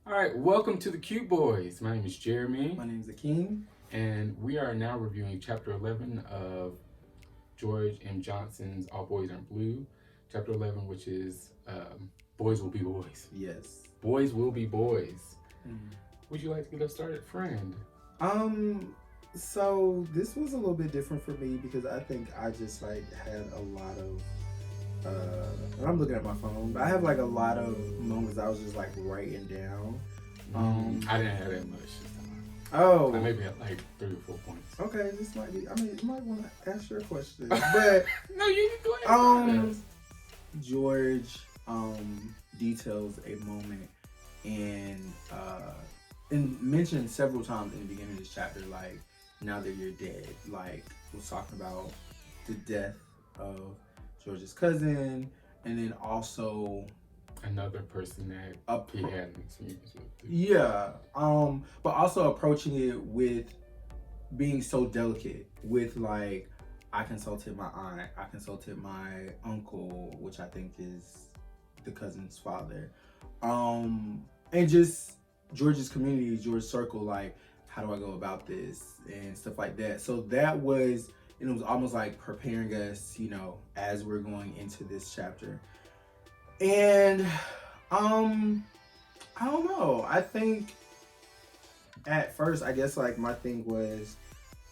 All right, welcome to the Cube Boys. My name is Jeremy. My name is Akeem. And we are now reviewing Chapter 11 of George M. Johnson's All Boys Are Blue. Chapter 11, which is Boys Will Be Boys. Yes. Boys Will Be Boys. Would you like to get us started, friend? So this was a little bit different for me because I think I just had a lot of and I'm looking at my phone, but I have a lot of moments I was just writing down. I didn't have that much this time. Oh, I maybe had 3 or 4 points. Okay, this might be. You might want to ask your question, but no, you can go ahead. George details a moment and mentioned several times in the beginning of this chapter, now that you're dead, was talking about the death of George's cousin, and then also another person that he had an experience with. Yeah, but also approaching it with being so delicate. With I consulted my aunt, I consulted my uncle, which I think is the cousin's father, and just George's community, George's circle. How do I go about this and stuff like that. So that was. And it was almost preparing us, as we're going into this chapter. And I don't know. I think at first, I guess my thing was,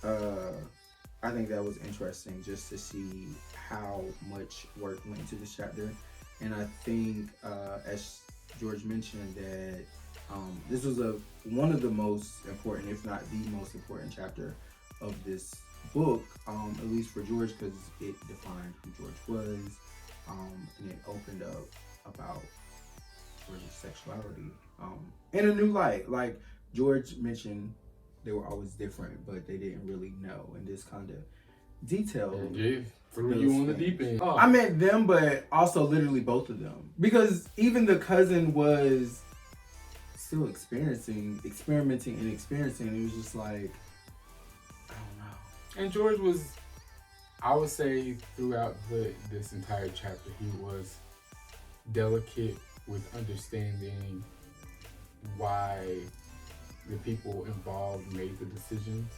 I think that was interesting just to see how much work went into this chapter. And I think, as George mentioned, that this was one of the most important, if not the most important chapter of this book, at least for George, because it defined who George was, and it opened up about George's sexuality in a new light. George mentioned, they were always different, but they didn't really know, and this kind of detailed. Yeah, threw you on the deep end. Oh. I meant them, but also literally both of them, because even the cousin was still experimenting and experiencing. It was just And George was, I would say, throughout this entire chapter, he was delicate with understanding why the people involved made the decisions,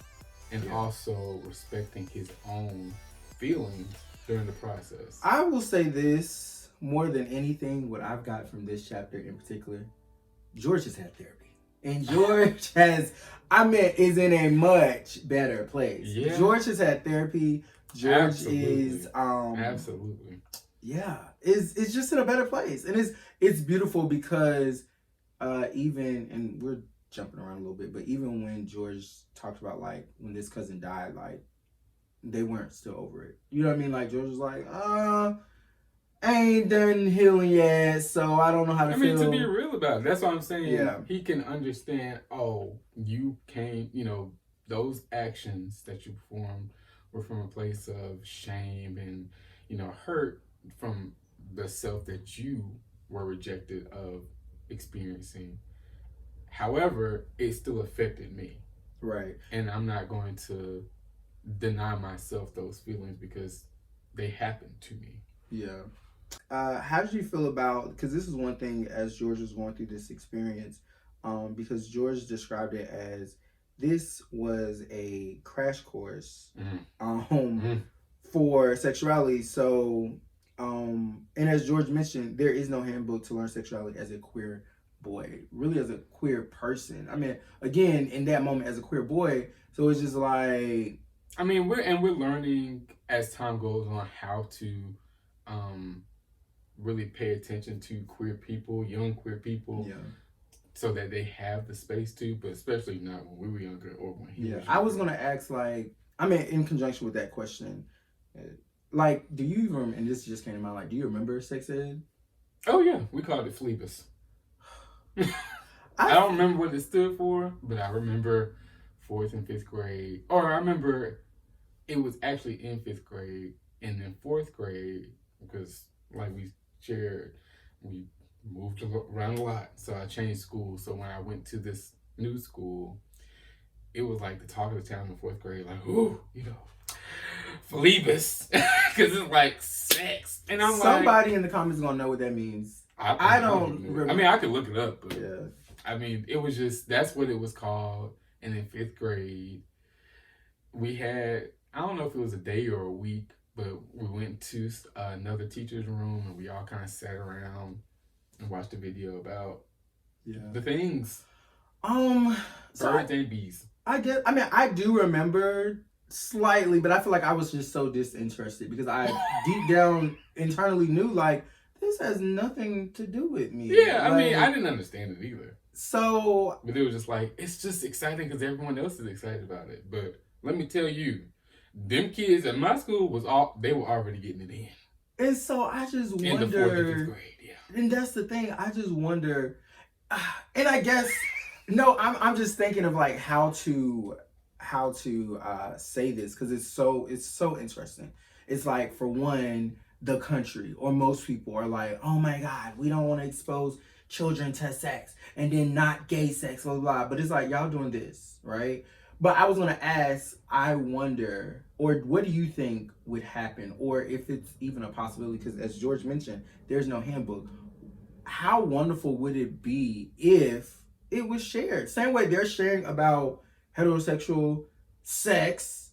and also respecting his own feelings during the process. I will say this, more than anything, what I've got from this chapter in particular, George has had therapy. And George is in a much better place. Yeah. George has had therapy. George is absolutely. Yeah. It's just in a better place. And it's beautiful because even, and we're jumping around a little bit, but even when George talked about when this cousin died, they weren't still over it. You know what I mean? George was I ain't done healing yet, so I don't know how to feel. To be real about it, that's what I'm saying. Yeah. He can understand, you came, those actions that you performed were from a place of shame and, hurt from the self that you were rejected of experiencing. However, it still affected me. Right. And I'm not going to deny myself those feelings because they happened to me. Yeah. How did you feel about, because this is one thing as George was going through this experience, because George described it as this was a crash course for sexuality. So, and as George mentioned, there is no handbook to learn sexuality as a queer boy, really as a queer person. I mean, again, in that moment as a queer boy, so it's just we're learning as time goes on how to really pay attention to queer people, young queer people, so that they have the space to, but especially not when we were younger or when he was younger. I was going to ask, in conjunction with that question, do you even, and this just came to mind, do you remember sex ed? Oh, yeah. We called it Phlebas. I don't remember what it stood for, but I remember 4th and 5th grade. Or I remember it was actually in 5th grade, and then 4th grade, because we shared, we moved around a lot, so I changed schools. So when I went to this new school, it was the talk of the town in 4th grade, Phlebas, because it's sex. And somebody in the comments is gonna know what that means. I don't remember. I could look it up, but yeah. I mean, it was just, that's what it was called. And in 5th grade, we had, I don't know if it was a day or a week, but we went to another teacher's room and we all kind of sat around and watched a video about the things. Birds and bees. I mean, I do remember slightly, but I feel like I was just so disinterested because I deep down internally knew like this has nothing to do with me. Yeah, like, I mean, I didn't understand it either. So, but it was just like, it's just exciting because everyone else is excited about it. But let me tell you, them kids at my school they were already getting it in. And so I just wonder. In the 4th and 5th grade, yeah. And that's the thing. I just wonder, and I guess no, I'm just thinking of like how to say this because it's so interesting. It's like, for one, the country or most people are like, oh my God, we don't want to expose children to sex and then not gay sex, blah, blah, blah. But it's like, y'all doing this, right? But I was going to ask, I wonder, or what do you think would happen? Or if it's even a possibility, because as George mentioned, there's no handbook. How wonderful would it be if it was shared? Same way they're sharing about heterosexual sex.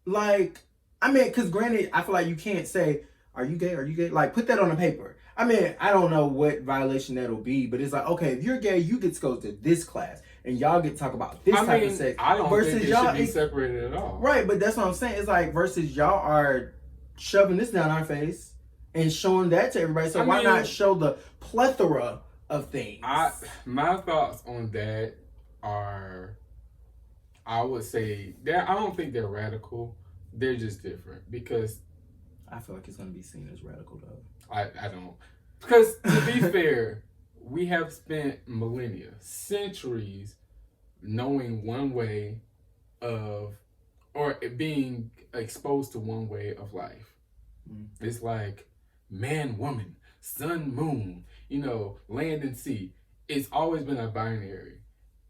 Like, I mean, because granted, I feel like you can't say, are you gay? Are you gay? Like, put that on a paper. I mean, I don't know what violation that'll be, but it's like, okay, if you're gay, you get to go to this class, and y'all get to talk about this type of sex. I don't think it should be separated at all. Right, but that's what I'm saying. It's like, versus y'all are shoving this down our face and showing that to everybody. So why not show the plethora of things? My thoughts on that are, I would say, I don't think they're radical. They're just different because I feel like it's going to be seen as radical, though. I don't. Because, to be fair, we have spent millennia, centuries, knowing one way of, or being exposed to one way of life. It's like man, woman, sun, moon, land and sea. It's always been a binary.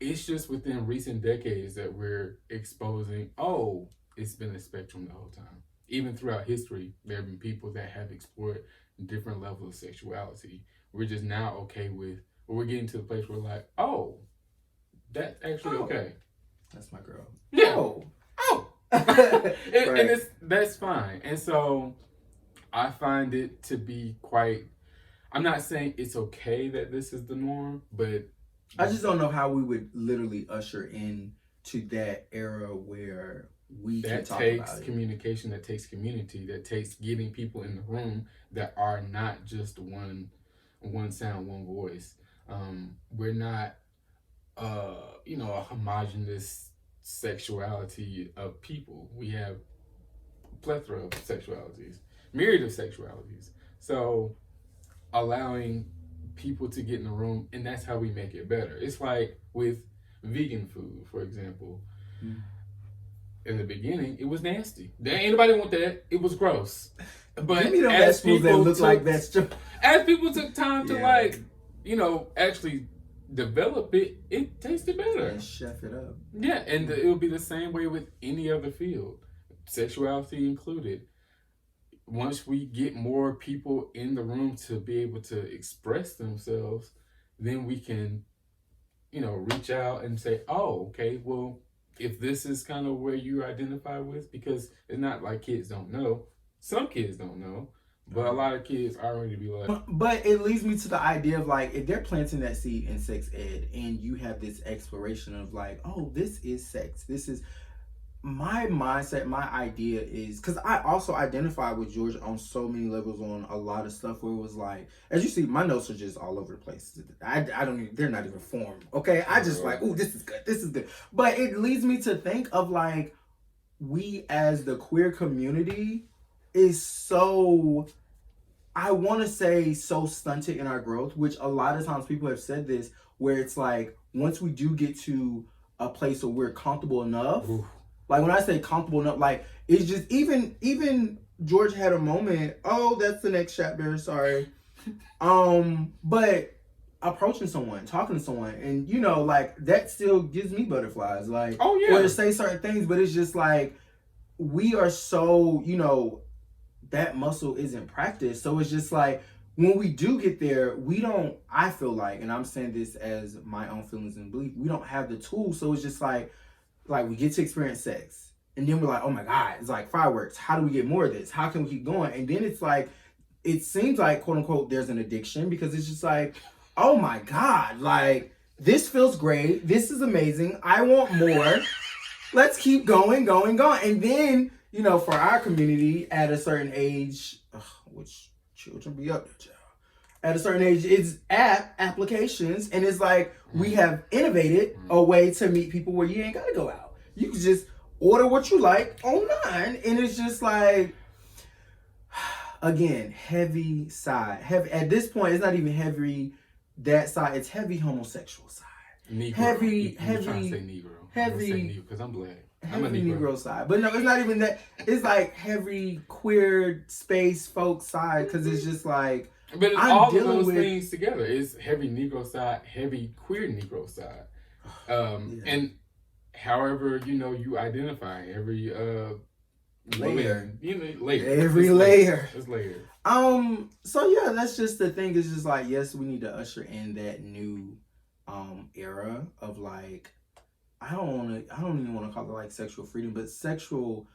It's just within recent decades that we're exposing, it's been a spectrum the whole time. Even throughout history, there have been people that have explored different levels of sexuality. We're just now okay with, or we're getting to the place where we're like, that's actually okay. That's my girl. Yeah. Right. And that's fine. And so I find it to be quite, I'm not saying it's okay that this is the norm, but I just don't know how we would literally usher in to that era where we can talk about it. That takes communication, that takes community, that takes getting people in the room that are not just one sound, one voice. We're not, a homogenous sexuality of people. We have a plethora of sexualities, myriad of sexualities. So allowing people to get in the room, and that's how we make it better. It's like with vegan food, for example. In the beginning, it was nasty. Anybody want that? It was gross. But give me them vegetables that look like vegetables. As people took time to actually develop it, it tasted better. And chef it up. Yeah, and it will be the same way with any other field, sexuality included. Once we get more people in the room to be able to express themselves, then we can, reach out and say, okay, well, if this is kind of where you identify with, because it's not like kids don't know. Some kids don't know, but a lot of kids already be like. But it leads me to the idea of like, if they're planting that seed in sex ed and you have this exploration of like, this is sex. This is my mindset. My idea is, because I also identify with George on so many levels on a lot of stuff where it was like, as you see, my notes are just all over the place. I don't even, they're not even formed. Okay. I just like, this is good. This is good. But it leads me to think of like, we as the queer community is so, I want to say so stunted in our growth, which a lot of times people have said this, where it's like, once we do get to a place where we're comfortable enough, like when I say comfortable enough, like it's just even George had a moment, that's the next chapter, sorry. But approaching someone, talking to someone, and like that still gives me butterflies, like, or to say certain things, but it's just like, we are so, that muscle isn't practiced. So it's just like, when we do get there, we don't, I feel like, and I'm saying this as my own feelings and belief, we don't have the tools. So it's just like we get to experience sex. And then we're like, oh my God, it's like fireworks. How do we get more of this? How can we keep going? And then it's like, it seems like, quote unquote, there's an addiction because it's just like, oh my God, like, this feels great. This is amazing. I want more. Let's keep going. And then, you know, for our community at a certain age, which children be up there, child. At a certain age, it's applications. And it's like, we have innovated a way to meet people where you ain't got to go out. You can just order what you like online. And it's just like, again, heavy side. Heavy, at this point, it's not even heavy that side. It's heavy homosexual side. Negro. Heavy. Trying to say Negro. Heavy. Because I'm black. I'm a Negro side. But no, it's not even that. It's like heavy queer space folk side because it's just like. But it's all of those things together. It's heavy Negro side, heavy queer Negro side. And however, you know, you identify every layer. Woman, you know, layer. Every layer. It's layered. So yeah, that's just the thing. It's just like, yes, we need to usher in that new era of like, I don't even want to call it like sexual freedom, but sexual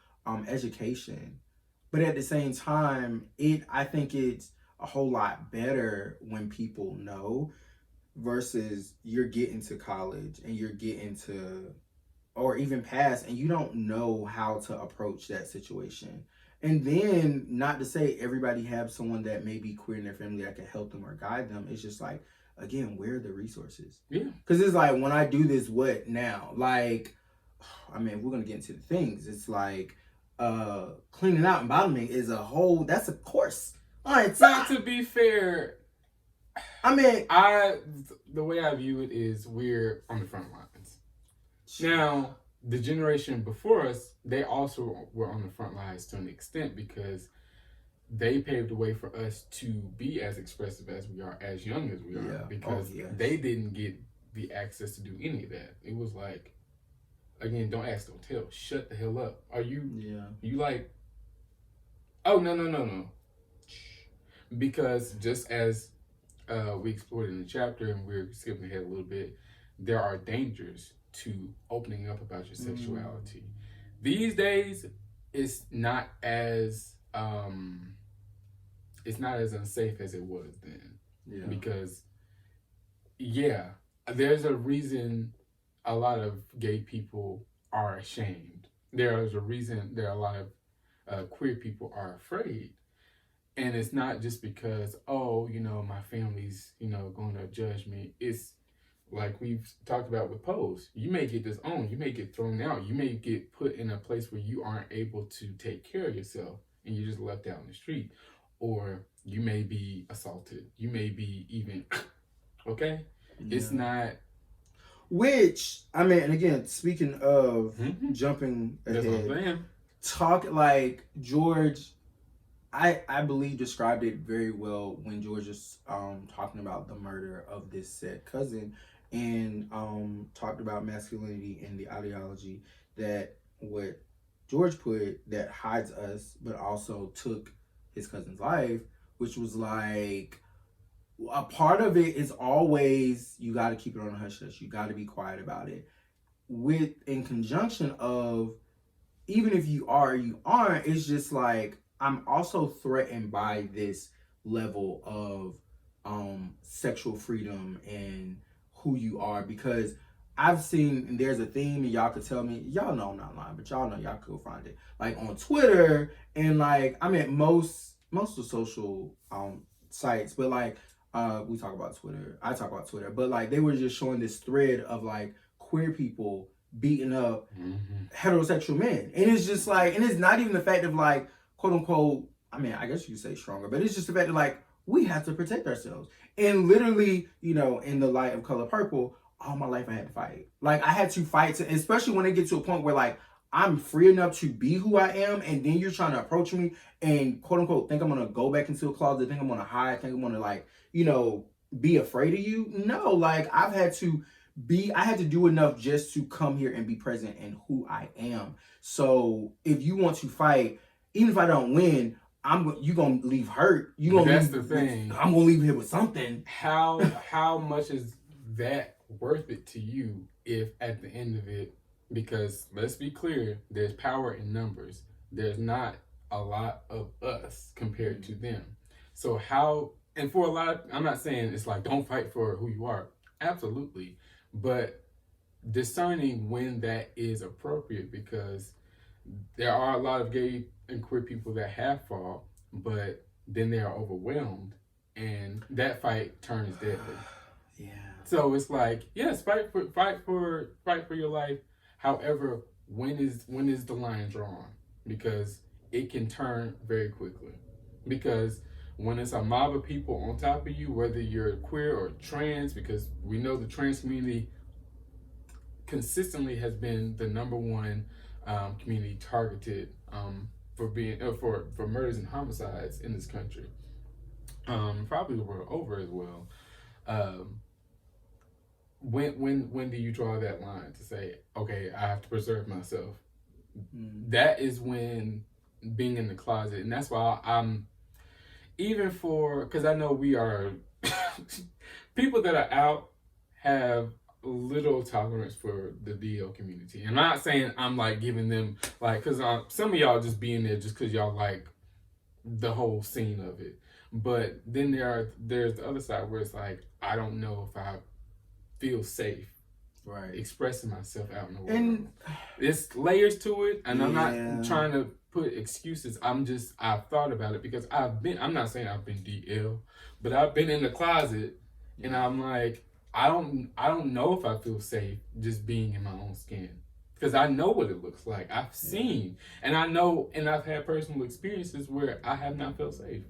education. But at the same time, I think it's a whole lot better when people know versus you're getting to college and you're getting to, or even past, and you don't know how to approach that situation. And then, not to say everybody have someone that may be queer in their family that can help them or guide them. It's just like, again, where are the resources? Yeah. Because it's like, when I do this, what now? Like, I mean, we're going to get into the things. It's like, cleaning out and bottoming is that's a course. Not to be fair, I mean, the way I view it is we're on the front lines. Now, the generation before us, they also were on the front lines to an extent because they paved the way for us to be as expressive as we are, as young as we are, because they didn't get the access to do any of that. It was like, again, don't ask, don't tell. Shut the hell up. Are you, you like, oh, no. Because just as we explored in the chapter, and we're skipping ahead a little bit, there are dangers to opening up about your sexuality. These days, it's not as unsafe as it was then. Yeah. Because there's a reason a lot of gay people are ashamed. There's a reason there are a lot of queer people are afraid. And it's not just because, my family's, going to judge me. It's like we've talked about with Pose. You may get disowned. You may get thrown out. You may get put in a place where you aren't able to take care of yourself and you're just left out in the street. Or you may be assaulted. You may be even, okay? Yeah. It's not. Which, I mean, and again, speaking of jumping ahead, talk like George, I believe described it very well when George was talking about the murder of this said cousin and talked about masculinity and the ideology that what George put that hides us, but also took his cousin's life, which was like, a part of it is always, you got to keep it on a hush hush. You got to be quiet about it. In conjunction of, even if you are or you aren't, it's just like, I'm also threatened by this level of sexual freedom and who you are, because I've seen, and there's a theme, and y'all could tell me, y'all know I'm not lying, but y'all know y'all could find it, like on Twitter and like, I mean, most of social sites, but like, we talk about Twitter, I talk about Twitter, but like they were just showing this thread of like queer people beating up heterosexual men. And it's just like, and it's not even the fact of like, quote unquote, I mean, I guess you could say stronger, but it's just the fact that like, we have to protect ourselves. And literally, in the light of Color Purple, all my life I had to fight. Like I had to fight, especially when it gets to a point where like, I'm free enough to be who I am, and then you're trying to approach me and quote unquote think I'm gonna go back into a closet, think I'm gonna hide, think I'm gonna like, be afraid of you. No, like I had to do enough just to come here and be present in who I am. So if you want to fight, even if I don't win, you gonna leave hurt. That's the thing. I'm gonna leave here with something. How much is that worth it to you if at the end of it, because let's be clear, there's power in numbers. There's not a lot of us compared to them. So how, and for a lot of, I'm not saying it's like don't fight for who you are. Absolutely. But discerning when that is appropriate, because there are a lot of gay and queer people that have fought, but then they are overwhelmed and that fight turns deadly. Yeah. So it's like, yes, fight for your life. However, when is the line drawn? Because it can turn very quickly. Because when it's a mob of people on top of you, whether you're queer or trans, because we know the trans community consistently has been the number one community targeted for being for murders and homicides in this country, probably the world over as well. When do you draw that line to say, okay, I have to preserve myself? That is when being in the closet, and that's why I'm even for, because I know we are people that are out have little tolerance for the DL community. And I'm not saying I'm like giving them like, because some of y'all just being there just because y'all like the whole scene of it. But then there's the other side where it's like, I don't know if I feel safe expressing myself out in the world. And it's layers to it, and I'm not trying to put excuses. I've thought about it because I'm not saying I've been DL, but I've been in the closet, and I'm like, I don't know if I feel safe just being in my own skin, because I know what it looks like. I've seen, and I know, and I've had personal experiences where I have not felt safe,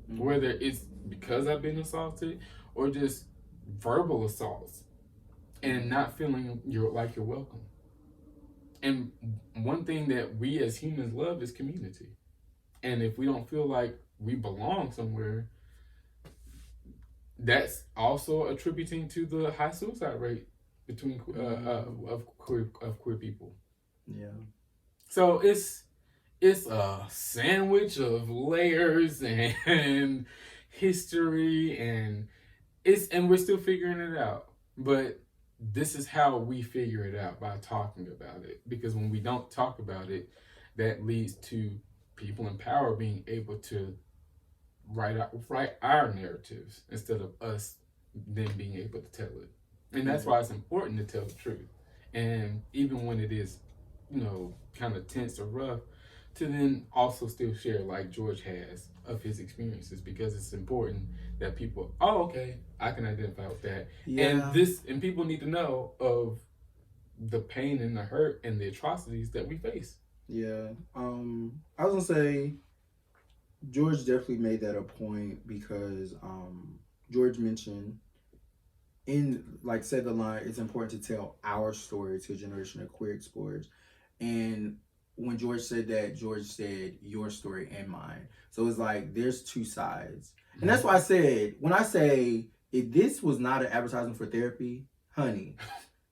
whether it's because I've been assaulted or just verbal assaults, and not feeling you're welcome. And one thing that we as humans love is community. And if we don't feel like we belong somewhere, that's also attributing to the high suicide rate between of queer people. Yeah. So it's a sandwich of layers and history, and we're still figuring it out. But this is how we figure it out, by talking about it. Because when we don't talk about it, that leads to people in power being able to write our narratives instead of us then being able to tell it. And that's why it's important to tell the truth. And even when it is, kind of tense or rough, to then also still share, like George has, of his experiences, because it's important that people, okay, I can identify with that. Yeah. And people need to know of the pain and the hurt and the atrocities that we face. Yeah. I was gonna say, George definitely made that a point, because George mentioned said the line, it's important to tell our story to a generation of queer explorers. And when George said that, George said your story and mine. So it's like there's two sides. And that's why I said, when I say, if this was not an advertisement for therapy, honey,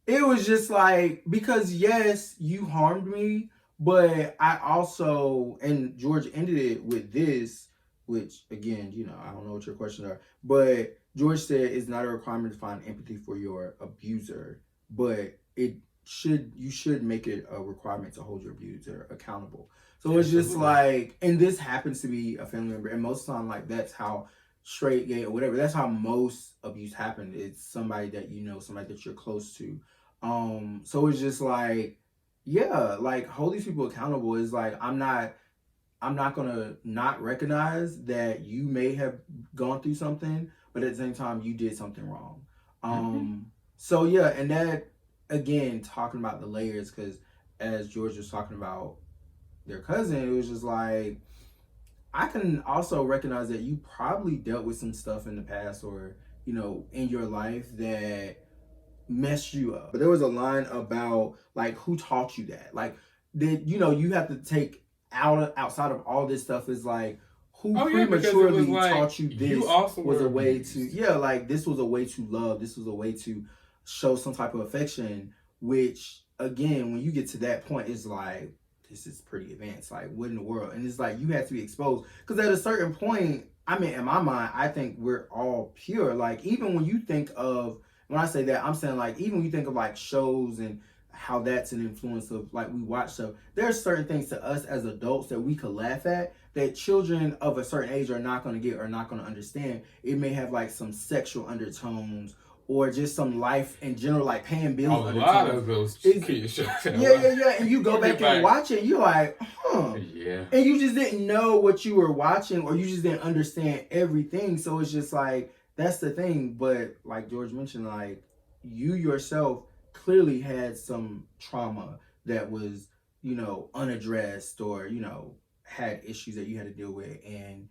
it was just like, because yes, you harmed me, but I also, and George ended it with this, which again, I don't know what your questions are, but George said it's not a requirement to find empathy for your abuser, but you should make it a requirement to hold your abuser accountable. So it's just like, and this happens to be a family member, and most of the time, like, that's how straight, gay, or whatever, that's how most abuse happen. It's somebody that somebody that you're close to. So it's just like, yeah, like, hold these people accountable. Is like, I'm not gonna not recognize that you may have gone through something, but at the same time, you did something wrong. So yeah, and that, again, talking about the layers, because as George was talking about their cousin, it was just like, I can also recognize that you probably dealt with some stuff in the past, or in your life, that messed you up. But there was a line about, like, who taught you that? Like, that you have to take outside of all this stuff, is like, who prematurely taught you this was a way to, like, this was a way to love, this was a way to show some type of affection, which, again, when you get to that point, it's like, this is pretty advanced. Like, what in the world? And it's like, you have to be exposed. Because at a certain point, I mean, in my mind, I think we're all pure. Like, even when you think of, when I say that, I'm saying, like, even when you think of, like, shows and how that's an influence of, like, we watch stuff, there are certain things to us as adults that we could laugh at that children of a certain age are not going to get or not going to understand. It may have, like, some sexual undertones or just some life in general, like paying bills. A lot of those kids shows. Yeah. And you go back and watch it, and you're like, huh. Yeah. And you just didn't know what you were watching, or you just didn't understand everything. So it's just like, that's the thing. But like George mentioned, like, you yourself clearly had some trauma that was, you know, unaddressed, or, you know, had issues that you had to deal with. And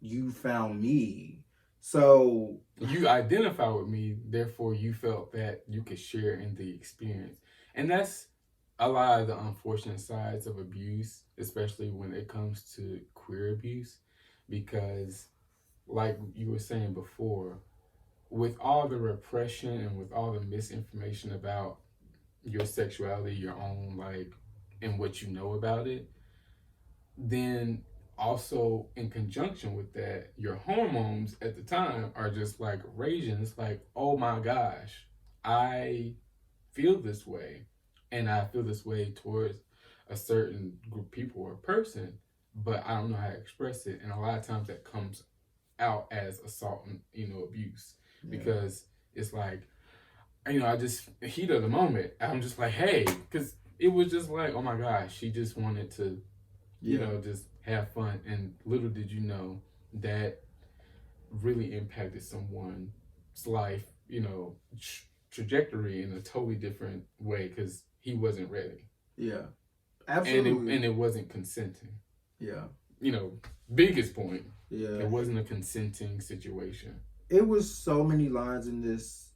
you found me. So you identify with me, therefore you felt that you could share in the experience. And that's a lot of the unfortunate sides of abuse, especially when it comes to queer abuse, because like you were saying before, with all the repression and with all the misinformation about your sexuality, your own, like, and what you know about it, then also in conjunction with that, your hormones at the time are just like raging. It's like, oh my gosh, I feel this way, and I feel this way towards a certain group of people or person, but I don't know how to express it. And a lot of times that comes out as assault and, you know, abuse, because it's like, you know, I just, heat of the moment, I'm just like, hey, because it was just like, oh my gosh, she just wanted to, you know, just have fun. And little did you know that really impacted someone's life, you know, trajectory in a totally different way, because he wasn't ready. Yeah, absolutely. And it wasn't consenting. Yeah. You know, biggest point. Yeah. It wasn't a consenting situation. It was so many lines in this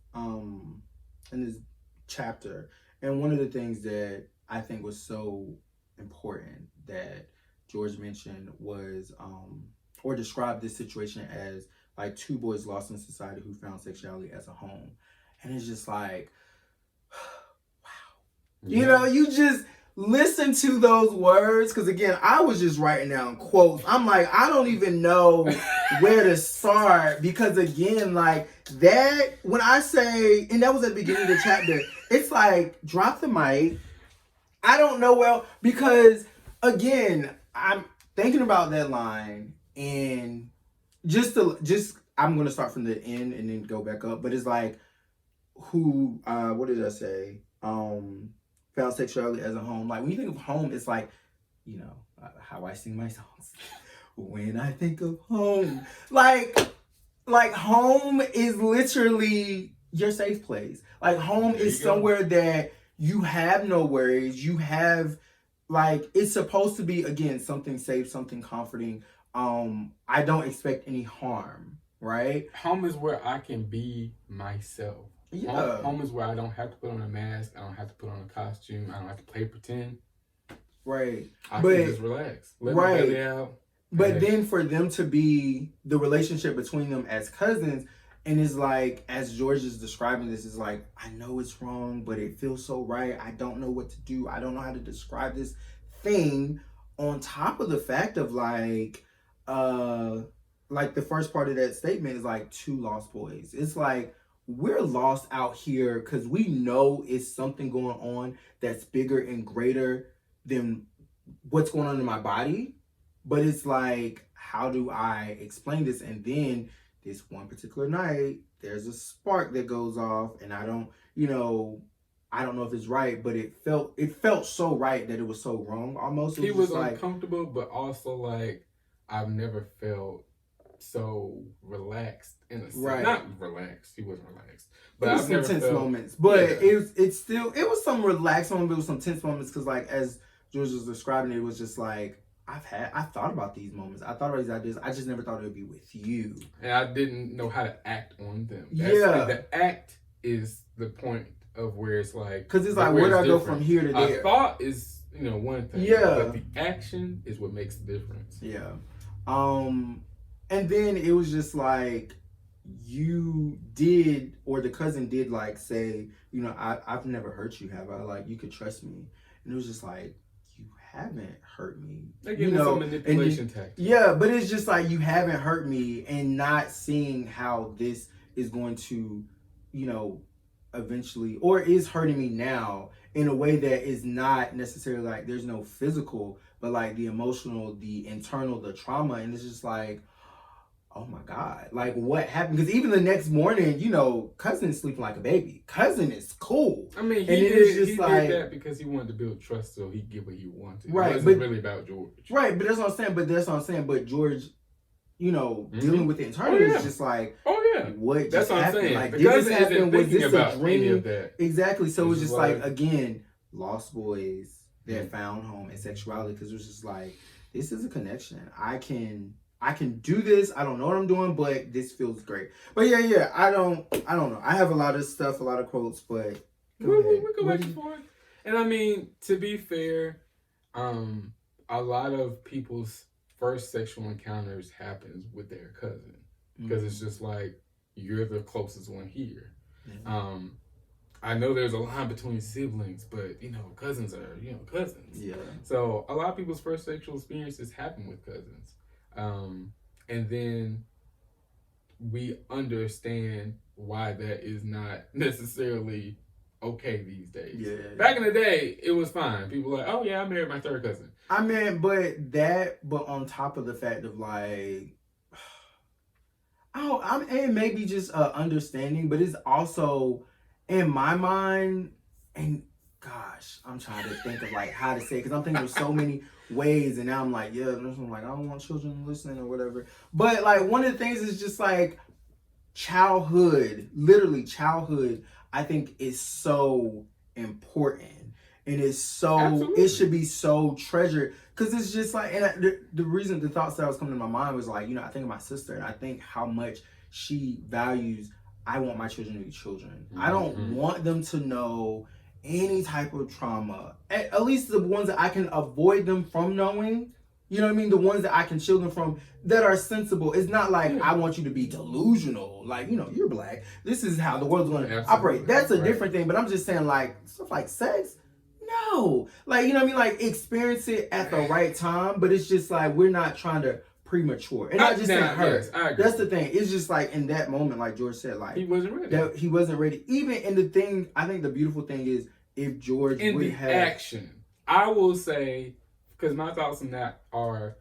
chapter. And one of the things that I think was so important that George mentioned was, or described this situation as like two boys lost in society who found sexuality as a home. And it's just like, wow. Yeah. You know, you just listen to those words. Because again, I was just writing down quotes. I'm like, I don't even know where to start. Because again, like that, when I say, and that was at the beginning of the chapter, it's like, drop the mic. I don't know, well, because again, I'm thinking about that line, and I'm going to start from the end and then go back up. But it's like, what did I say? Found sexuality as a home. Like, when you think of home, it's like, you know, how I sing my songs. When I think of home, like home is literally your safe place. Like, home is somewhere that you have no worries. You have, like, it's supposed to be, again, something safe, something comforting. I don't expect any harm, right? Home is where I can be myself. Yeah. Home is where I don't have to put on a mask. I don't have to put on a costume. I don't have to play pretend. Right. I can just relax. Let my belly out. But then for them to be the relationship between them as cousins, and it's like, as George is describing this, is like, I know it's wrong, but it feels so right. I don't know what to do. I don't know how to describe this thing, on top of the fact of like the first part of that statement is like, two lost boys. It's like, we're lost out here because we know it's something going on that's bigger and greater than what's going on in my body. But it's like, how do I explain this? And then this one particular night, there's a spark that goes off, and I don't know if it's right, but it felt so right that it was so wrong almost. He was like, uncomfortable, but also like, I've never felt so relaxed in a sense. Right. Not relaxed. He wasn't relaxed. But I've never tense moments. But it was some relaxed moments, but it was some tense moments, because like, as George was describing it, it was just like, I've thought about these moments. I thought about these ideas. I just never thought it would be with you. And I didn't know how to act on them. The act is the point of where it's like, because it's like, where do I go from here to there? A thought is, you know, one thing. Yeah. But the action is what makes the difference. Yeah. And then it was just like, you did, or the cousin did, like, say, you know, I've never hurt you, have I? Like, you could trust me. And it was just like, haven't hurt me. Again, it's a manipulation tactic. Yeah, but it's just like, you haven't hurt me, and not seeing how this is going to, eventually, or is hurting me now in a way that is not necessarily like, there's no physical, but like the emotional, the internal, the trauma. And it's just like, oh my God, like what happened? Because even the next morning, cousin is sleeping like a baby. Cousin is cool. I mean, he did that because he wanted to build trust so he'd get what he wanted. Right. It wasn't really about George. Right, but that's what I'm saying. But George, dealing with it internally is just like, what just happened? Like, did this happen? Was this a dream? Exactly. So it was just like, again, lost boys that found home and sexuality, because it was just like, this is a connection. I can do this. I don't know what I'm doing, but this feels great. But yeah, I don't know. I have a lot of stuff, a lot of quotes, but we go back and forth. And I mean, to be fair, a lot of people's first sexual encounters happens with their cousin, because it's just like, you're the closest one here. I know there's a line between siblings, but cousins are cousins. Yeah. So a lot of people's first sexual experiences happen with cousins. And then we understand why that is not necessarily okay these days. Yeah. Back in the day, it was fine. People were like, oh yeah, I married my third cousin. I mean, but on top of the fact of like, and maybe just understanding, but it's also in my mind, and gosh, I'm trying to think of like how to say it, because I'm thinking of so many ways, and now I'm like, I'm like, I don't want children listening or whatever. But like, one of the things is just like childhood, I think is so important, and it's so, Absolutely. It should be so treasured, because it's just like, and the reason, the thoughts that was coming to my mind was like, I think of my sister, and I think how much she values, I want my children to be children. I don't want them to know any type of trauma, at least the ones that I can avoid them from knowing. You know what I mean? The ones that I can shield them from, that are sensible. It's not like, I want you to be delusional. Like, you're black. This is how the world's going to operate. That's a different thing. But I'm just saying, like, stuff like sex, no. Like, you know what I mean? Like, experience it at the right time. But it's just like, we're not trying to premature. And not just saying her. Yes, that's the thing. It's just like, in that moment, like George said, like, he wasn't ready. He wasn't ready. Even in the thing, I think the beautiful thing is, if George in would the action, I will say, because my thoughts on that are,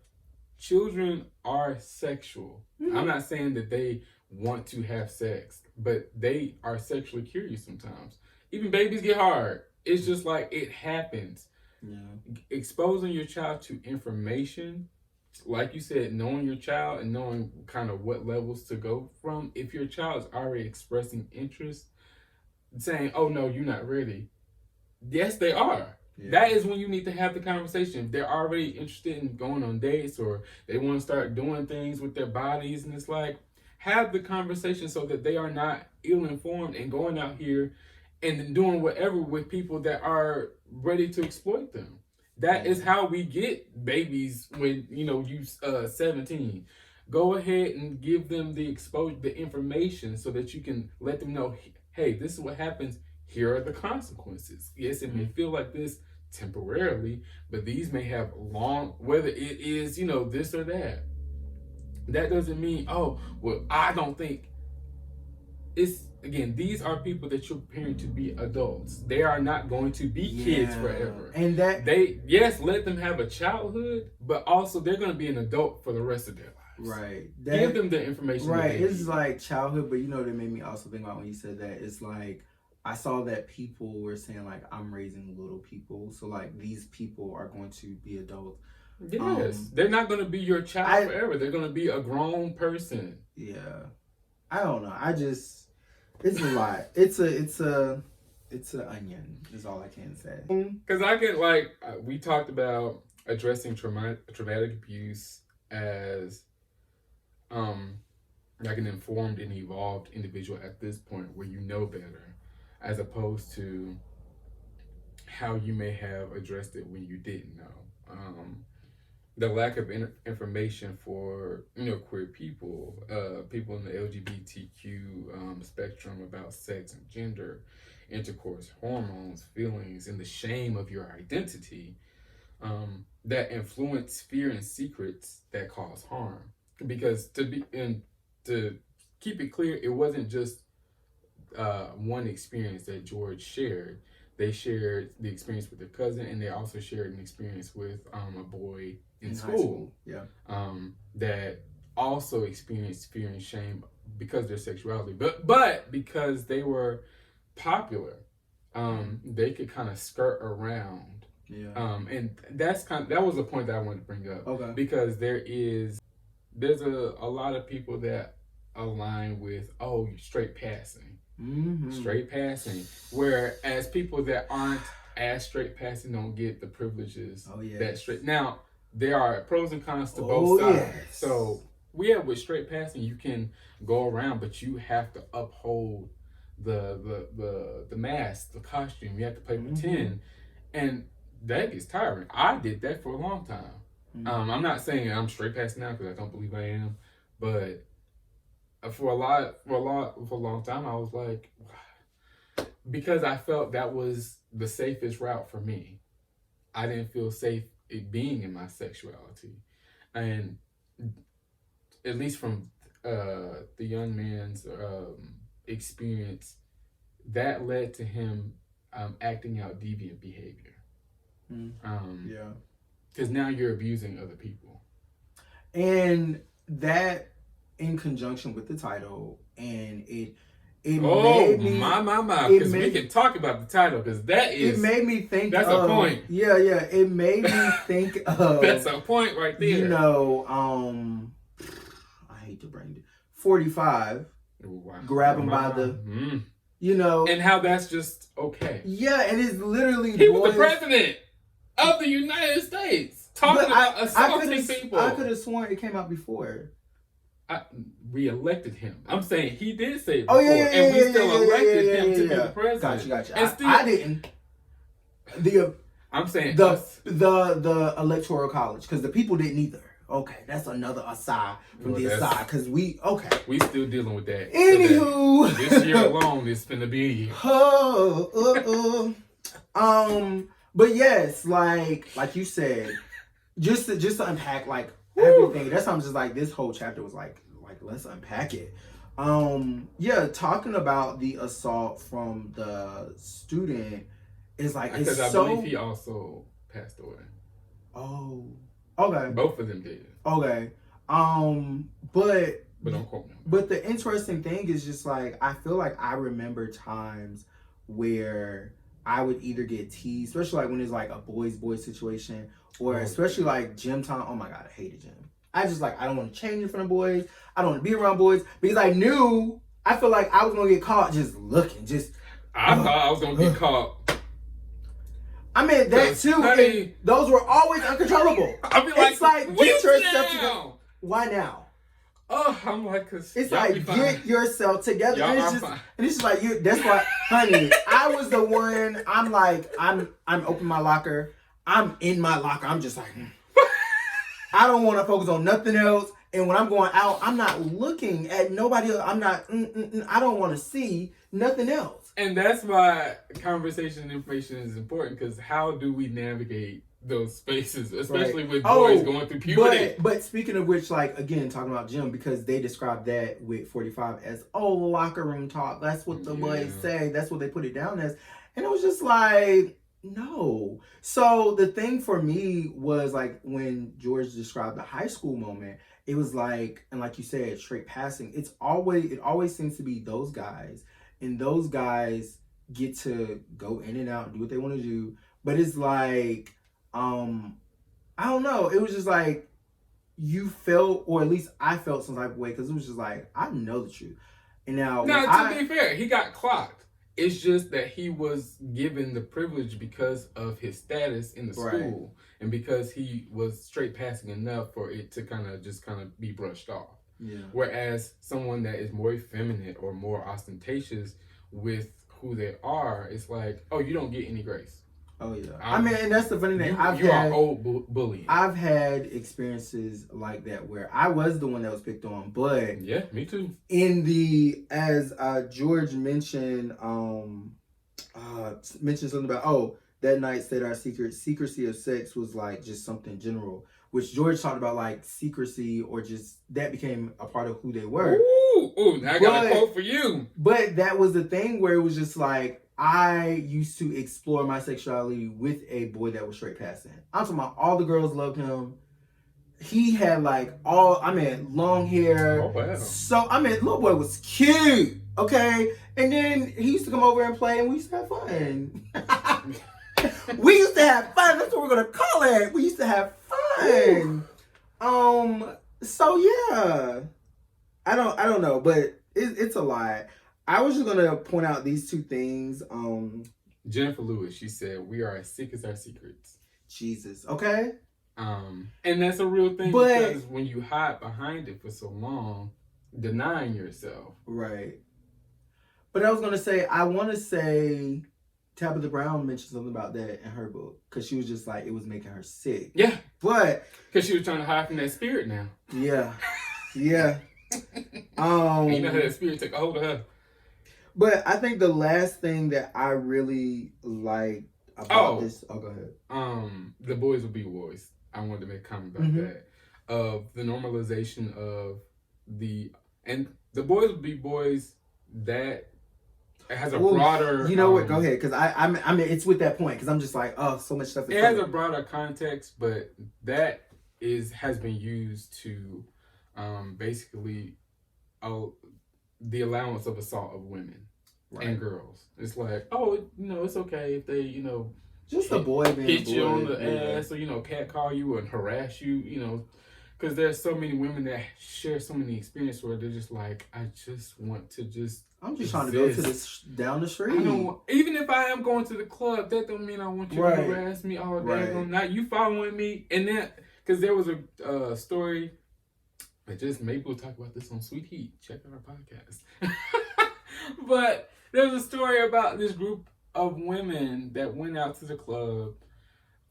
children are sexual. I'm not saying that they want to have sex, but they are sexually curious sometimes. Even babies get hard. It's just like, it happens. Yeah. Exposing your child to information, like you said, knowing your child and knowing kind of what levels to go from. If your child is already expressing interest, saying, oh no, you're not ready. Yes, they are. Yeah. That is when you need to have the conversation. If they're already interested in going on dates, or they want to start doing things with their bodies, and it's like, have the conversation so that they are not ill-informed and going out here and doing whatever with people that are ready to exploit them. That is how we get babies when, you 17. Go ahead and give them the exposure, the information, so that you can let them know, hey, this is what happens. Here are the consequences. Yes, it may feel like this temporarily, but these may have long, whether it is, this or that. That doesn't mean, oh, well, I don't think it's, again, these are people that you're preparing to be adults. They are not going to be kids forever. And that let them have a childhood, but also they're going to be an adult for the rest of their lives. Right. Give them the information. Right. It's like childhood, but that made me also think about when you said that. It's like, I saw that people were saying, like, I'm raising little people. So, like, these people are going to be adults. Yes. They're not going to be your child forever. They're going to be a grown person. Yeah. I don't know. It's a lot. It's an onion, is all I can say. Because we talked about addressing traumatic abuse as, like an informed and evolved individual at this point where you know better, as opposed to how you may have addressed it when you didn't know. The lack of information for queer people, people in the LGBTQ spectrum about sex and gender, intercourse, hormones, feelings, and the shame of your identity. that influence fear and secrets that cause harm. Because to keep it clear, it wasn't just one experience that George shared. They shared the experience with their cousin, and they also shared an experience with a boy in school. Yeah. That also experienced fear and shame because of their sexuality, but because they were popular, they could kind of skirt around. Yeah. And that was a point that I wanted to bring up. Okay. Because there's a lot of people that align with straight passing. Mm-hmm. Straight passing, whereas people that aren't as straight passing don't get the privileges that straight. Now there are pros and cons to both sides. Yes. So with straight passing, you can go around, but you have to uphold the mask, the costume. You have to play pretend, and that gets tiring. I did that for a long time. Mm-hmm. I'm not saying I'm straight passing now because I don't believe I am, but for a long time, I was like, because I felt that was the safest route for me. I didn't feel safe being in my sexuality, and at least from the young man's experience, that led to him acting out deviant behavior. Yeah, because now you're abusing other people, and that, in conjunction with the title, and it made me, because we can talk about the title, because it made me think that's a point. Yeah, it made me think of that's a point right there. You know, I hate to bring it 45. Wow. Grab him by the you know, and how that's just okay. Yeah, and it's literally he was the president of the United States talking about assaulting people. I could have sworn it came out before. We elected him. I'm saying he did say it before, and we still elected him to be the president. Gotcha. And still, I didn't. I'm saying the electoral college, because the people didn't either. Okay, that's another aside from the aside, because we still dealing with that. Anywho, this year alone is finna be a year. But yes, like you said, just to unpack everything. That's why I'm just like, this whole chapter was like let's unpack it. Talking about the assault from the student is like, because I believe he also passed away. Oh, okay. Both of them did. Okay. But don't quote me. But the interesting thing is just like, I feel like I remember times where I would either get teased, especially like when it's like a boys situation, or especially like gym time. Oh my God, I hated gym. I don't want to change in front of boys. I don't want to be around boys, because I feel like I was going to get caught just looking. I thought I was going to get caught. I mean, that too. Honey, those were always uncontrollable. I mean, it's like, get yourself together. Why now? Oh, I'm like, cause it's like, get yourself together. And it's just like, that's why, honey, I was the one. I'm like, I'm open my locker. I'm in my locker. I'm just like, I don't want to focus on nothing else. And when I'm going out, I'm not looking at nobody else. I'm not, I don't want to see nothing else. And that's why conversation and information is important, because how do we navigate those spaces, especially with boys going through puberty? But speaking of which, like, again, talking about gym, because they described that with 45 as, locker room talk. That's what the boys say. That's what they put it down as. And it was just like, no. So the thing for me was like, when George described the high school moment, it was like, and like you said, straight passing. It always seems to be those guys, and those guys get to go in and out and do what they want to do. But it's like, I don't know. It was just like, you felt, or at least I felt some type of way, because it was just like, I know the truth. And now, to be fair, he got clocked. It's just that he was given the privilege because of his status in the school, and because he was straight passing enough for it to kind of be brushed off. Yeah. Whereas someone that is more effeminate or more ostentatious with who they are, it's like, you don't get any grace. Oh yeah. I mean, and that's the funny thing. You are old bullying. I've had experiences like that where I was the one that was picked on, but yeah, me too. As George mentioned something about that night said our secrecy of sex was like just something general, which George talked about like secrecy or just that became a part of who they were. Ooh, I got a quote for you. But that was the thing where it was just like, I used to explore my sexuality with a boy that was straight passing. I'm talking about all the girls loved him. He had like long hair. Oh, wow. So, little boy was cute. Okay. And then he used to come over and play and we used to have fun. We used to have fun. That's what we're going to call it. We used to have fun. So yeah. I don't know, but it's a lot. I was just gonna point out these two things. Jennifer Lewis, she said, "We are as sick as our secrets." Jesus, okay. And that's a real thing because when you hide behind it for so long, denying yourself, right. But I was gonna say, I want to say, Tabitha Brown mentioned something about that in her book because she was just like it was making her sick. Yeah, but because she was trying to hide from that spirit now. Yeah, yeah. You know how that spirit took a hold of her. But I think the last thing that I really like about this... Oh, go ahead. The boys will be boys. I wanted to make a comment about that. Of the normalization of and the boys will be boys that has a broader... You know what? Go ahead. Because I mean, it's with that point. Because I'm just like, oh, so much stuff. It has a broader context, but that has been used to basically... the allowance of assault of women and girls. It's like, it's okay if they, just a boy being hit you on the ass or, catcall you and harass you, because there's so many women that share so many experiences where they're just like, I just want to I'm just trying to go to down the street. Even if I am going to the club, that don't mean I want you to harass me all day. Not you following me. And then, because there was a story. Maybe we'll talk about this on Sweet Heat. Check out our podcast. But there was a story about this group of women that went out to the club.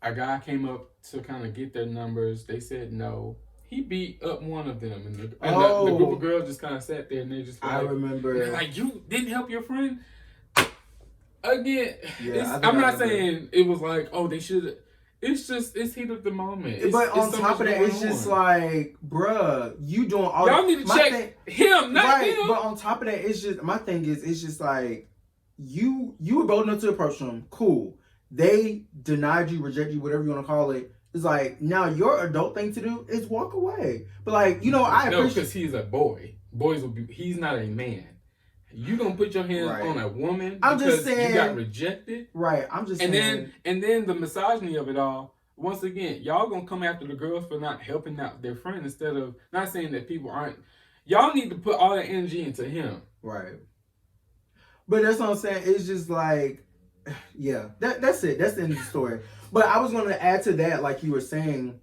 A guy came up to kind of get their numbers. They said no. He beat up one of them. And the group of girls just kind of sat there and they just like... I remember. They're like, you didn't help your friend? Again, I'm not saying it was like, they should... It's heat of the moment. But on top of that, it's just like, bruh, you doing all... Y'all need to check him, not him. But on top of that, it's just... My thing is, it's just like, you were bold enough to approach them. Cool. They denied you, rejected you, whatever you want to call it. It's like, now your adult thing to do is walk away. But like, I appreciate... No, because he's a boy. Boys will be... He's not a man. You gonna put your hands on a woman because you got rejected, right? I'm just saying. And then the misogyny of it all. Once again, y'all gonna come after the girls for not helping out their friend instead of not saying that people aren't. Y'all need to put all that energy into him, right? But that's what I'm saying. It's just like, yeah, that's it. That's the end of the story. But I was gonna add to that, like you were saying,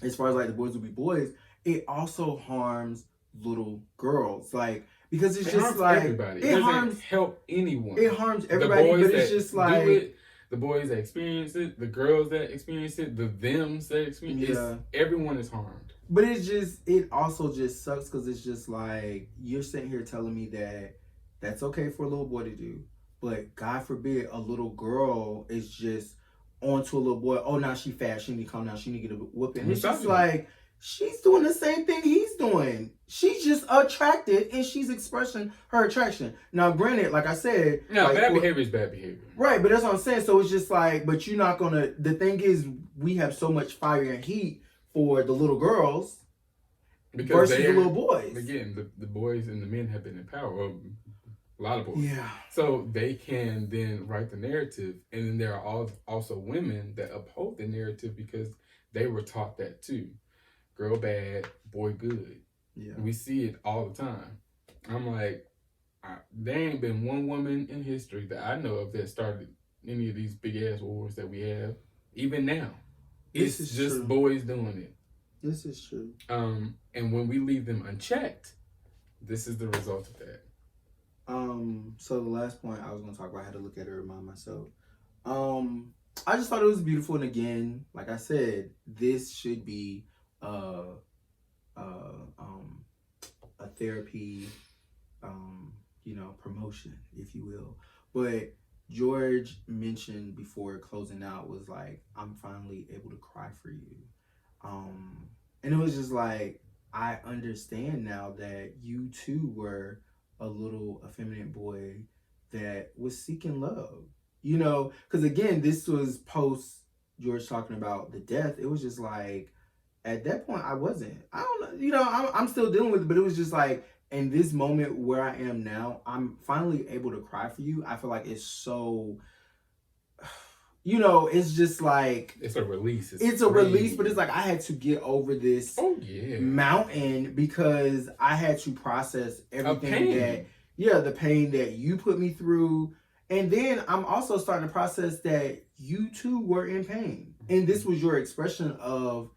as far as like the boys will be boys, it also harms little girls, like. Because it's just like everybody. It doesn't help anyone. It harms everybody, but it's just like the boys that experience it, the girls that experience it, the thems that experience it. Everyone is harmed. But it also just sucks because it's just like you're sitting here telling me that that's okay for a little boy to do, but God forbid a little girl is just onto a little boy. Oh, now she fat. She need to calm down. She need to get a whooping. It's just like. She's doing the same thing he's doing. She's just attracted and she's expressing her attraction. Now, granted, like I said... No, bad behavior is bad behavior. Right, but that's what I'm saying. So it's just like, but you're not going to... The thing is, we have so much fire and heat for the little girls versus the little boys. Again, the boys and the men have been in power. Well, a lot of boys. Yeah. So they can then write the narrative. And then there are also women that uphold the narrative because they were taught that too. Girl bad, boy good. Yeah. We see it all the time. I'm like, there ain't been one woman in history that I know of that started any of these big ass wars that we have. Even now, it's just true. Boys doing it. This is true. And when we leave them unchecked, this is the result of that. So the last point I was going to talk about, I had to look at it and remind myself. I just thought it was beautiful, and again, like I said, this should be a therapy, promotion, if you will. But George mentioned before closing out was like, I'm finally able to cry for you. And it was just like, I understand now that you too were a little effeminate boy that was seeking love. You know, because again, this was post George talking about the death. It was just like, at that point, I wasn't. I don't know. You know, I'm still dealing with it, but it was just like, in this moment where I am now, I'm finally able to cry for you. I feel like it's so, you know, it's just like, it's a release. It's a release, but it's like I had to get over this mountain because I had to process everything the pain that you put me through. And then I'm also starting to process that you too were in pain. And this was your expression of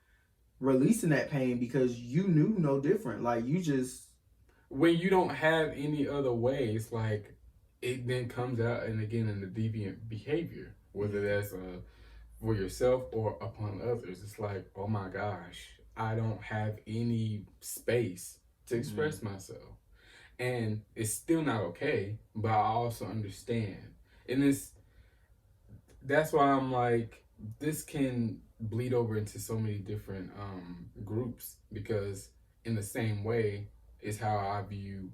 releasing that pain because you knew no different. Like, you just... When you don't have any other ways, like, it then comes out, and again, in the deviant behavior, whether that's for yourself or upon others. It's like, oh my gosh, I don't have any space to express myself. And it's still not okay, but I also understand. And that's why I'm like, this can bleed over into so many different groups, because in the same way is how I view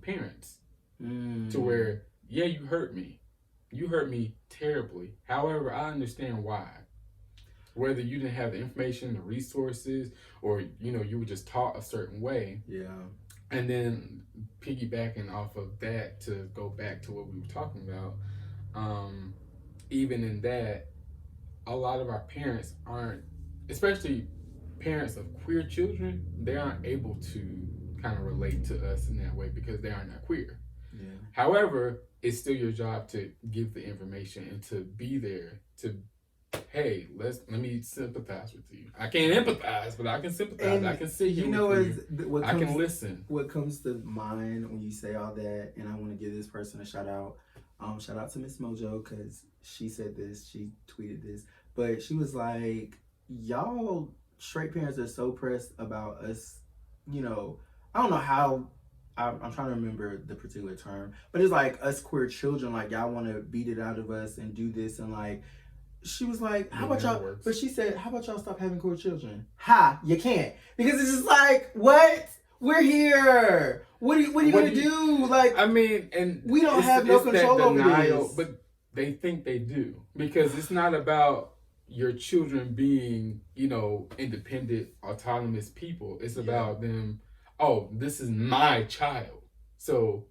parents. To where, yeah, you hurt me. You hurt me terribly. However, I understand why. Whether you didn't have the information, the resources, or, you know, you were just taught a certain way. Yeah. And then piggybacking off of that to go back to what we were talking about, even in that, a lot of our parents aren't, especially parents of queer children, they aren't able to kind of relate to us in that way because they are not queer. Yeah. However, it's still your job to give the information and to be there to, hey, let me sympathize with you. I can't empathize, but I can sympathize. And I can sit here with you. I can listen. What comes to mind when you say all that, and I want to give this person a shout out. Shout out to Miss Mojo, because she said this, she tweeted this, but she was like, y'all straight parents are so pressed about us, you know, I don't know how, I'm trying to remember the particular term, but it's like us queer children, like y'all want to beat it out of us and do this, and like, she was like, how about y'all, but she said, how about y'all stop having queer children? You can't. Because it's just like, what? We're here. What are you going to do? Like, I mean, and we don't have no control over this. But they think they do. Because it's not about your children being, you know, independent, autonomous people. It's about them, oh, this is my child. So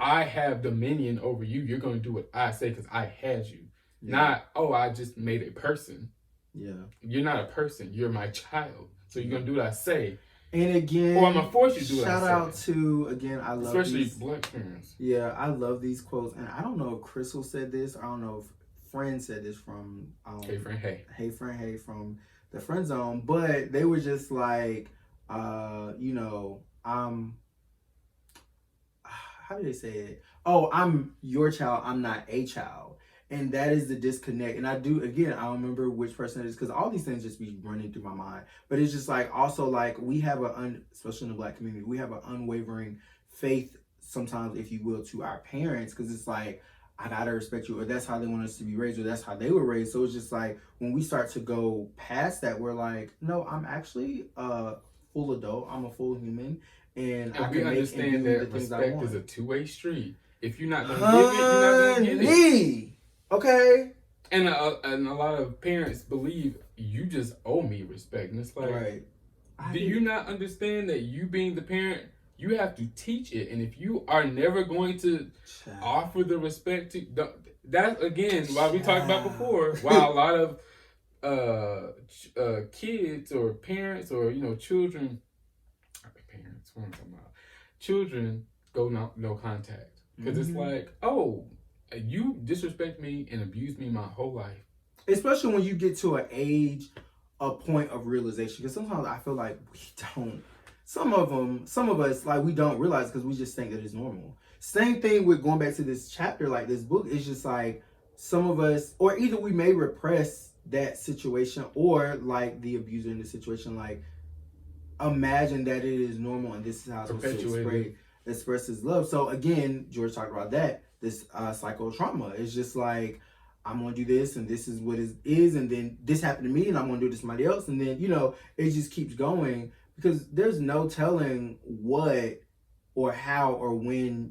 I have dominion over you. You're going to do what I say because I had you. Not, oh, I just made a person. Yeah. You're not a person. You're my child. So you're going to do what I say. And again, or I'm going to force you to do what I say. Shout out to, again, I love especially Black parents. Yeah, I love these quotes. And I don't know if Crystal said this. I don't know if Friend said this from... Hey, Friend, hey. Hey, Friend, hey, from the Friend Zone. But they were just like, you know, how do they say it? Oh, I'm your child. I'm not a child. And that is the disconnect. And I do, again, I don't remember which person it is, because all these things just be running through my mind. But it's just like, also like, we have especially in the Black community, we have an unwavering faith sometimes, if you will, to our parents. Because it's like, I gotta respect you, or that's how they want us to be raised, or that's how they were raised. So it's just like, when we start to go past that, we're like, no, I'm actually a full adult. I'm a full human. And I we can understand make and do that the things I respect want. is a two-way street. If you're not going to give it, you're not going to get it. Okay. And a lot of parents believe you just owe me respect. And it's like, right. Do you not understand that you being the parent, you have to teach it? And if you are never going to offer the respect to... That's, again, why we talked about before, why a lot of kids or parents or, you know, children... Parents, what am I talking about? Children go no contact. Because it's like, oh... You disrespect me and abuse me my whole life. Especially when you get to a point of realization. Because sometimes I feel like we don't. Some of us, like, we don't realize because we just think that it's normal. Same thing with going back to this chapter, like this book. It's just like some of us, or either we may repress that situation, or like the abuser in the situation, like imagine that it is normal and this is how it's supposed to express his love. So again, George talked about that. cycle of trauma. It's just like, I'm gonna do this, and this is what it is, and then this happened to me, and I'm gonna do it to somebody else, and then it just keeps going, because there's no telling what or how or when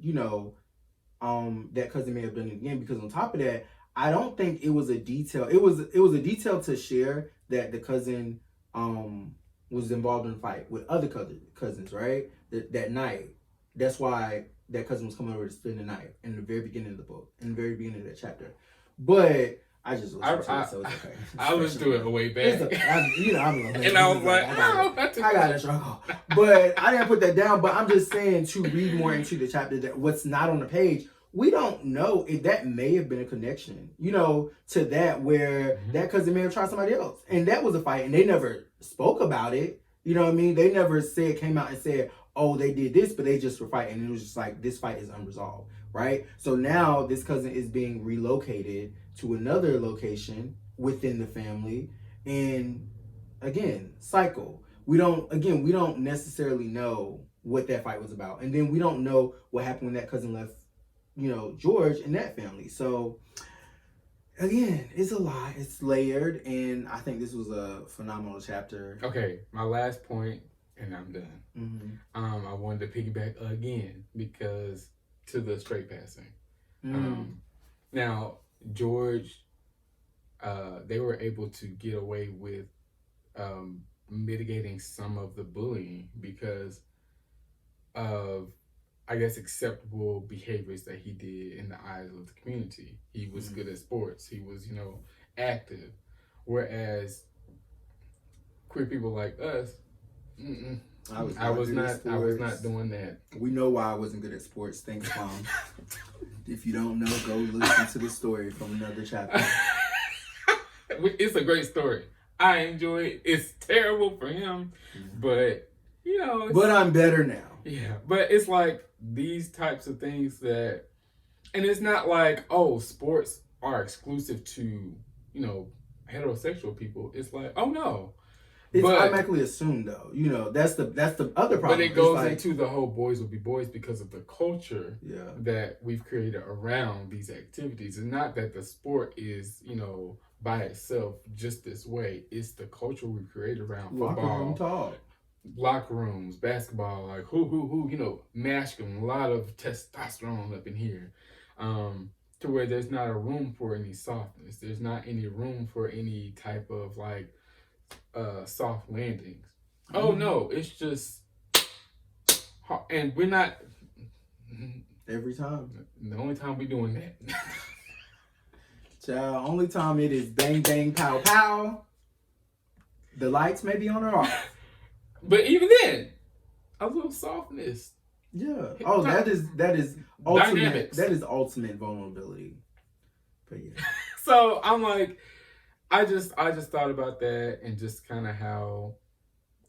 that cousin may have done it again. Because on top of that, I don't think it was a detail. It was a detail to share that the cousin was involved in a fight with other cousins, right? That night. That's why that cousin was coming over to spend the night in the very beginning of the book, in the very beginning of that chapter. But I just listened to it, so it's okay. I was doing it way back. And I was like, I got to struggle. But I didn't put that down. But I'm just saying, to read more into the chapter, that what's not on the page, we don't know if that may have been a connection, to that, where that cousin may have tried somebody else. And that was a fight, and they never spoke about it. You know what I mean? They never came out and said, oh, they did this, but they just were fighting. And it was just like, this fight is unresolved, right? So now this cousin is being relocated to another location within the family. And again, cycle. We don't necessarily know what that fight was about. And then we don't know what happened when that cousin left, George and that family. So again, it's a lot. It's layered, and I think this was a phenomenal chapter. Okay, my last point, and I'm done. I wanted to piggyback again because to the straight passing. Now, George, they were able to get away with mitigating some of the bullying because of, I guess, acceptable behaviors that he did in the eyes of the community. He was good at sports. He was, active. Whereas queer people like us, I was not doing that. We know why I wasn't good at sports. Thanks, Mom. If you don't know, go listen to the story from another chapter. It's a great story. I enjoy it. It's terrible for him, but but I'm better now. Yeah, but it's like these types of things that, and it's not like, oh, sports are exclusive to heterosexual people. It's like, oh no. It's automatically assumed, though. That's the other problem. But it goes into the whole boys will be boys because of the culture that we've created around these activities. And not that the sport is, by itself just this way. It's the culture we created around football. Locker room talk. Locker rooms, basketball, like who, masculine, a lot of testosterone up in here. To where there's not a room for any softness. There's not any room for any type of like soft landings. Oh no, it's just hard. And we're not every time. The only time we doing that. Child, only time it is bang bang pow pow. The lights may be on or off. But even then, a little softness. Yeah. Oh, that is ultimate. Dynamics. That is ultimate vulnerability. But yeah. So I'm like, I just thought about that, and just kind of how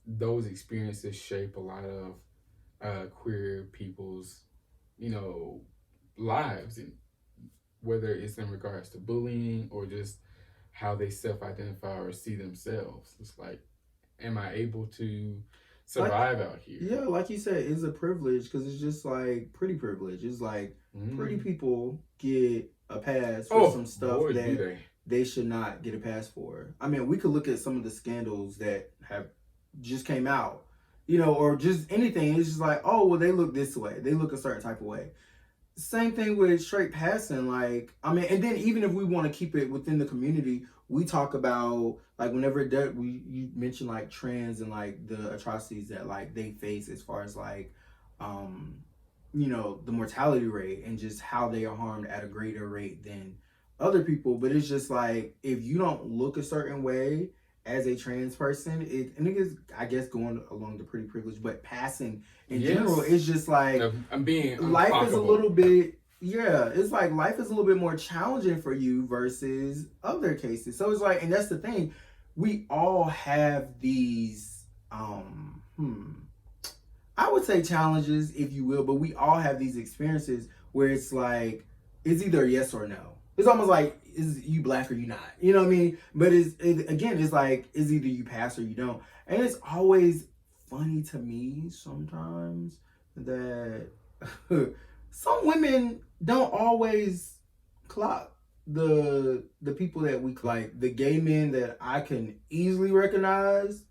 those experiences shape a lot of queer people's, lives, and whether it's in regards to bullying or just how they self-identify or see themselves. It's like, am I able to survive out here? Yeah, like you said, it's a privilege, because it's just like pretty privilege. It's like pretty people get a pass for some stuff that they should not get a pass for. I mean, we could look at some of the scandals that have just came out, or just anything. It's just like, oh, well, they look this way. They look a certain type of way. Same thing with straight passing. Like, I mean, and then even if we want to keep it within the community, we talk about, like, whenever you mention like trans and like the atrocities that like they face as far as like, the mortality rate and just how they are harmed at a greater rate than other people. But it's just like, if you don't look a certain way as a trans person, and it is, I guess, going along the pretty privilege, but passing in general, it's just like, life is a little bit, it's like life is a little bit more challenging for you versus other cases. So it's like, and that's the thing, we all have these, I would say challenges, if you will, but we all have these experiences where it's like, it's either yes or no. It's almost like, is you black or you not? You know what I mean? But it's like, it's either you pass or you don't. And it's always funny to me sometimes that some women don't always clock the people that we like, the gay men that I can easily recognize.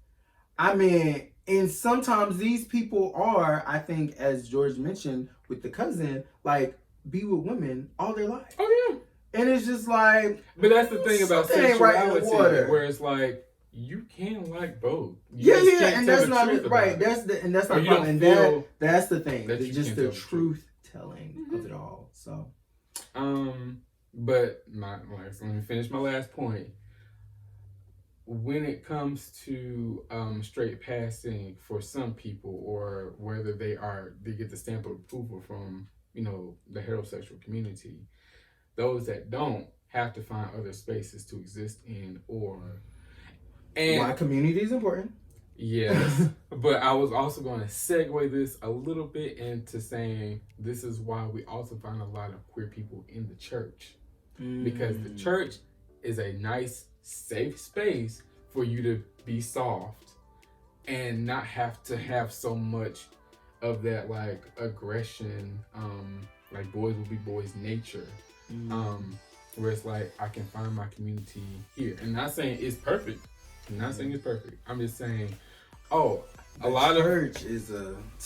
I mean, and sometimes these people are, I think, as George mentioned with the cousin, like, be with women all their life. Oh yeah. And it's just like, but that's the thing about something right in the sexuality, water. where it's like you can like both. Yeah, and that's not right. That's not the problem. And that's the thing. It's just the truth telling of it all. So, but let me finish my last point. When it comes to straight passing for some people, or whether they get the stamp of approval from the heterosexual community, those that don't have to find other spaces to exist in, and why community is important. Yes, but I was also going to segue this a little bit into saying this is why we also find a lot of queer people in the church, because the church is a nice, safe space for you to be soft and not have to have so much of that like aggression, like boys will be boys nature. Where it's like I can find my community here. And not saying it's perfect. I'm not saying it's perfect. I'm just saying, a lot of church is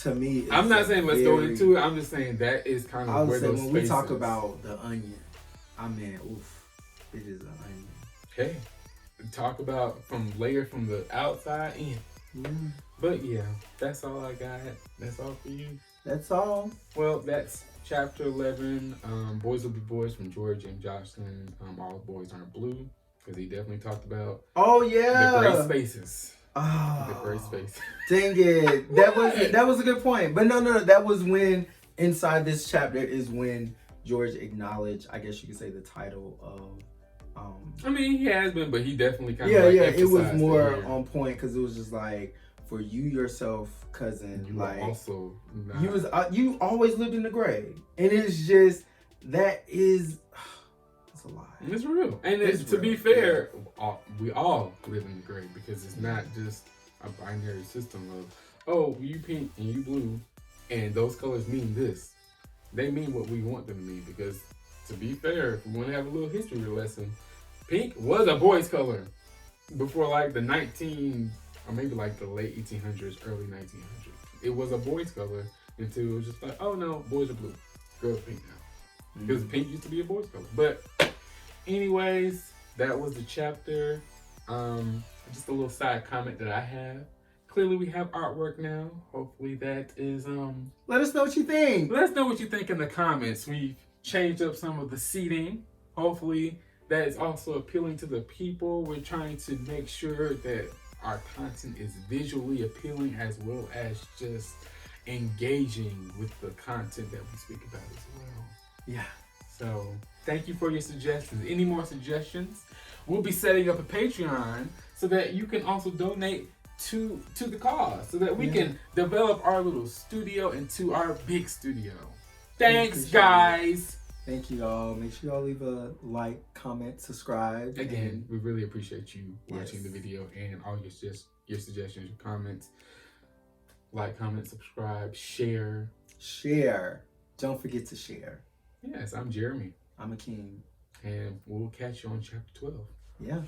to me. I'm not saying let's go into it. I'm just saying that is kind of where those spaces. When we talk about the onion, I mean, it is an onion. Okay, talk about from the outside in. But yeah, that's all I got. That's all for you. That's all. Well, that's chapter 11. Boys will be boys from George and Jocelyn. All boys aren't blue, because he definitely talked about. Oh yeah. The gray spaces. Oh, the gray space. Dang it! That was a good point. But no. That was when inside this chapter is when George acknowledged, I guess you could say, the title of. I mean, he has been, but he definitely kind of emphasized it was more on point, because it was just like, for you yourself, cousin, you like also you always lived in the gray, and it's just it's a lie. It's real, and to be fair, we all live in the gray, because it's not just a binary system of you pink and you blue, and those colors mean this. They mean what we want them to mean, because to be fair, if we want to have a little history lesson, pink was a boy's color before like the or maybe like the late 1800s, early 1900s. It was a boy's color until it was just like, oh no, boys are blue, girls are pink now. Because pink used to be a boy's color. But anyways, that was the chapter. Just a little side comment that I have. Clearly we have artwork now. Hopefully that is let us know what you think. Let us know what you think in the comments. We've changed up some of the seating. Hopefully that is also appealing to the people. We're trying to make sure that our content is visually appealing, as well as just engaging with the content that we speak about as well. Yeah. So thank you for your suggestions. Any more suggestions? We'll be setting up a Patreon so that you can also donate to the cause, so that we can develop our little studio into our big studio. Thanks, guys. Thank you all. Make sure y'all leave a like, comment, subscribe. Again, we really appreciate you watching the video and all your suggestions, your comments. Like, comment, subscribe, share. Don't forget to share. Yes, I'm Jeremy. I'm Akeem. And we'll catch you on chapter 12. Yeah.